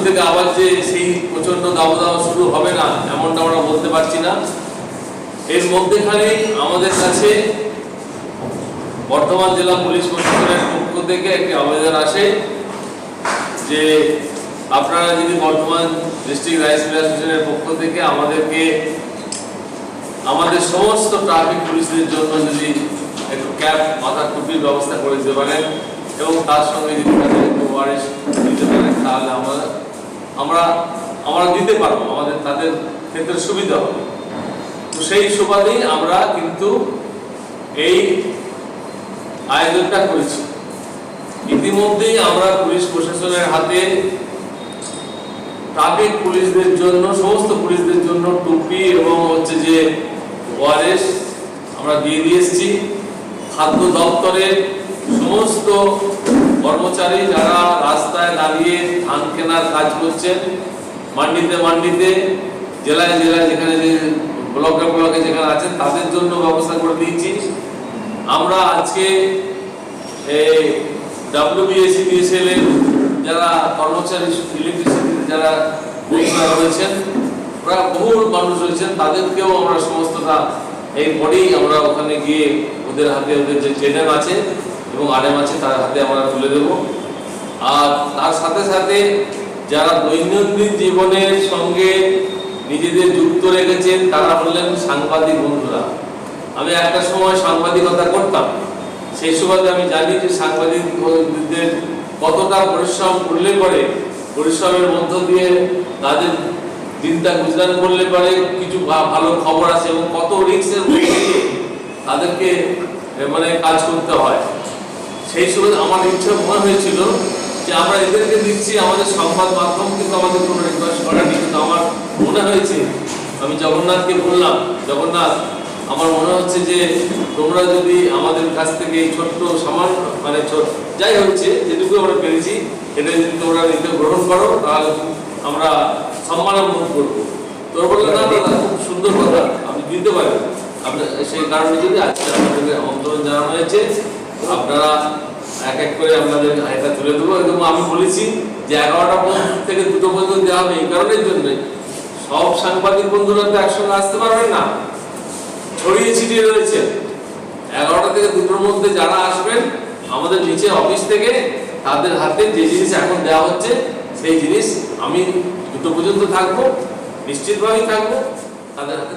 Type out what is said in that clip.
থেকে আবার যে সেই প্রচন্ড দাবদাহ শুরু হবে না এমনটা আমরা বলতে পারছি না। এর মধ্যেখানেই আমাদের কাছে বর্ধমান জেলা পুলিশ প্রশাসনের পক্ষ থেকে একটি আবেদন আসে যে আপনারা যদি বর্ধমান ডিস্ট্রিক্ট রাইস মিল অ্যাসোসিয়েশনের পক্ষ থেকে আমাদেরকে আমাদের সমস্ত ট্রাফিক পুলিশদের জন্য যদি একটু ক্যাপ মাথার টুপির ব্যবস্থা করে দিতে পারেন এবং তার সঙ্গে যদি তাদের একটু ওয়ারেস দিতে পারেন তাহলে আমরা দিতে পারবো, আমাদের তাদের ক্ষেত্রে সুবিধা হবে। তো সেই সুবাদেই আমরা কিন্তু এই আয়োজনটা করেছি। ইতিমধ্যেই আমরা পুলিশ প্রশাসনের হাতে ট্রাফিক পুলিশদের জন্য সমস্ত পুলিশদের জন্য টুপি এবং হচ্ছে যে ওয়ারেস আমরা দিয়ে দিয়েছি। খাদ্য দপ্তরের সমস্ত কর্মচারী যারা রাস্তায় দাঁড়িয়ে ধান কেনার কাজ করছেন, মান্ডিতে জেলায় যেখানে যে ব্লকে যেখানে আছেন তাদের জন্য ব্যবস্থা করে দিয়েছি। আমরা আজকে WBSEDSL এর যারা কর্মচারী ইলেকট্রিসিটি যারা রয়েছেন ওরা বহু মানুষ রয়েছেন, তাদেরকেও আমরা সমস্তটা এই পরেই আমরা ওখানে গিয়ে ওদের হাতে ওদের যে জেডএম আছে এবং আরএম আছে তার হাতে আমরা তুলে দেব। আর তার সাথে সাথে যারা দৈনন্দিন জীবনের সঙ্গে নিজেদের যুক্ত রেখেছেন তারা হলেন সাংবাদিক বন্ধুরা। আমি একটা সময় সাংবাদিকতা করতাম, সেই সময় আমি জানি যে সাংবাদিকদের কতটা পরিশ্রম করলে পরে পরিশ্রমের মধ্য দিয়ে তাদের দিনটা গুজরান করলে পরে কিছু ভালো খবর আছে এবং কত রিস্কের মধ্যে দিয়ে তাদেরকে মানে কাজ করতে হয়। সেই সময় আমার ইচ্ছা মনে হয়েছিল যে আমরা এদেরকে দিচ্ছি, আমাদের সংবাদ মাধ্যম কিন্তু আমাদের কোনো রিকোয়েস্ট করেনি, কিন্তু আমার মনে হয়েছে, আমি জগন্নাথকে বললাম, জগন্নাথ আমার মনে হচ্ছে যে তোমরা যদি আমাদের কাছ থেকে এই ছোট্ট সামান্য মানে যাই হচ্ছে যেটুকু আমরা পেরেছি এটা যদি তোমরা নিতে গ্রহণ করো তাহলে আমরা সম্মান বোধ করবো। তোর বললেন না দাদা খুব সুন্দর কথা, আপনি দিতে পারেন। আপনার সেই কারণে যদি আজকে আপনাদের আমন্ত্রণ জানানো হয়েছে, আপনারা এক এক করে আপনাদের এটা তুলে দেবো। এবং আমি বলেছি যে 11টা থেকে 2টো পর্যন্ত দেওয়া হবে এই কারণের জন্য সব সাংবাদিক বন্ধুরা তো একসঙ্গে আসতে পারবেন না, ছড়িয়ে ছিটিয়ে রয়েছে। 11টা থেকে 2টোর মধ্যে যারা আসবেন আমাদের নিচে অফিস থেকে তাদের হাতে যে জিনিস এখন দেওয়া হচ্ছে সেই জিনিস আমি 2টো পর্যন্ত থাকবো, নিশ্চিতভাবেই থাকবো, তাদের হাতে